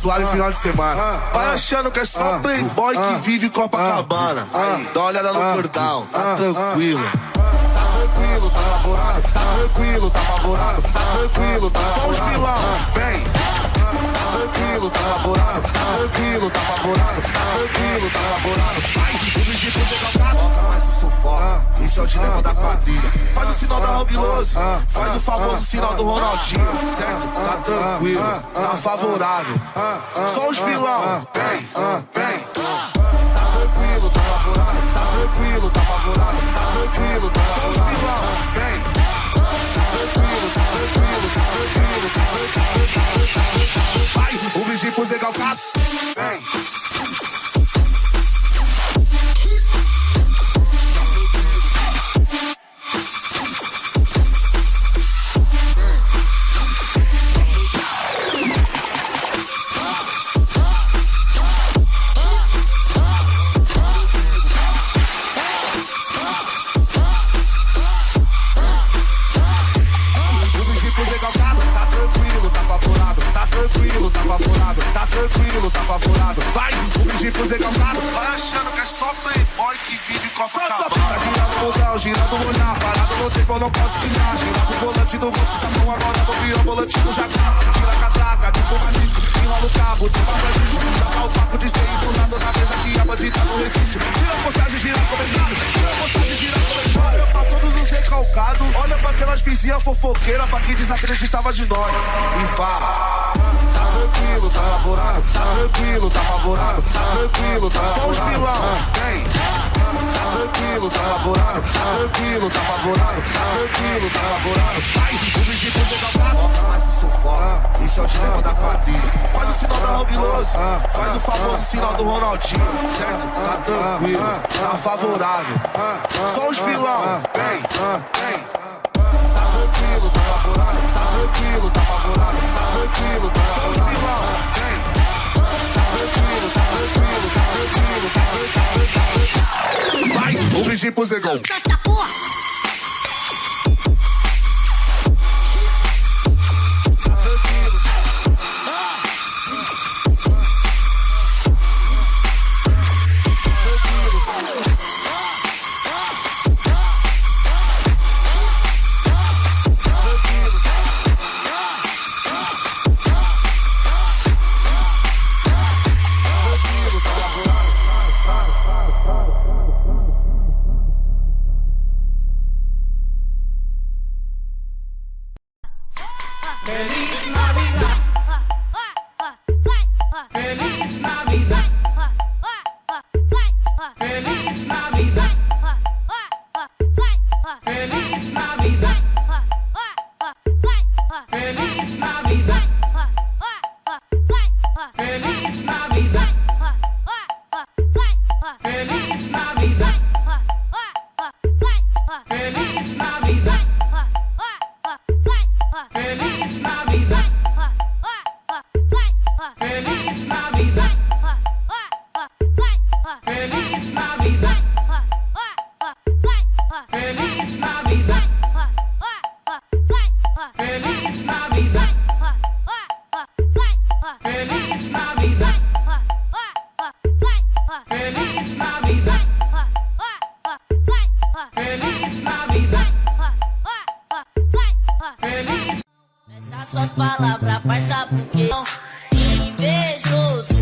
suave final de semana. Vai achando que é só playboy que vive Copacabana. Dá uma olhada no cordão, tá tranquilo. Tá tranquilo, tá favorável. Tá tranquilo, tá favorável. Tá tranquilo, tá só os vilão. Vem. Tá tranquilo, tá favorável. Tá tranquilo, tá favorável. Tá tranquilo, tá favorável. Vai, o bicho você calcado. Toca mais o sofá. Esse é o dilema da quadrilha. Faz o sinal da Robiloso. Faz o famoso sinal do Ronaldinho. Certo? Tá tranquilo, tá favorável. Só os vilão. Vem, vem. Tá tranquilo, tá favorável. Tá tranquilo, tá favorável. Tá tranquilo, tá só os vilão. Vem. Tá tranquilo, tá tranquilo, tá tranquilo, tá tranquilo. Vai, o vigia pro Zé Calcado. Vem. Vai, o bicho pro Zé Calcado. Vai achando que é só playboy que vive Copacabana. Tá girando o botão, girando o olhar. Parado no tempo, eu não posso ficar. Girando o volante do golpe, Samão. Agora vou virar o volante do jacaré. Tira a catraca, tipo manisco. Enrola o cabo, tipo a gente. Joga o papo de ser empurrado na mesa que a bandida não resiste. Tira a postagem, gira comentário. Tira a postagem, gira comentário. Olha pra todos os recalcados. Olha pra aquelas vizinhas fofoqueiras. Pra quem desacreditava de nós. E fala. Tá tranquilo, tá favorável. Tá tranquilo, tá favorável. Tá tranquilo, tá só os vilão. Vem. Tá tranquilo, tá favorável. Tá tranquilo, tá favorável. Tá tranquilo, tá favorável. Vai, o bicho pro Zé Calcado. Toca mais o sofá. Esse é o dilema da quadrilha. Faz o sinal da Robiloso. Faz o famoso sinal do Ronaldinho. Certo? Tá tranquilo, tá favorável. Só os vilão. Vem, vem. Tá tranquilo, tá favorável. Tá tranquilo, tá favorável. Tá tranquilo, tá só os vilão. Vem. Tá tranquilo, tá tranquilo, tá tranquilo, tá tranquilo, tá tranquilo. Vai, o vigia pro Zegão. Canta, porra! Essas palavras, parça, porque invejoso.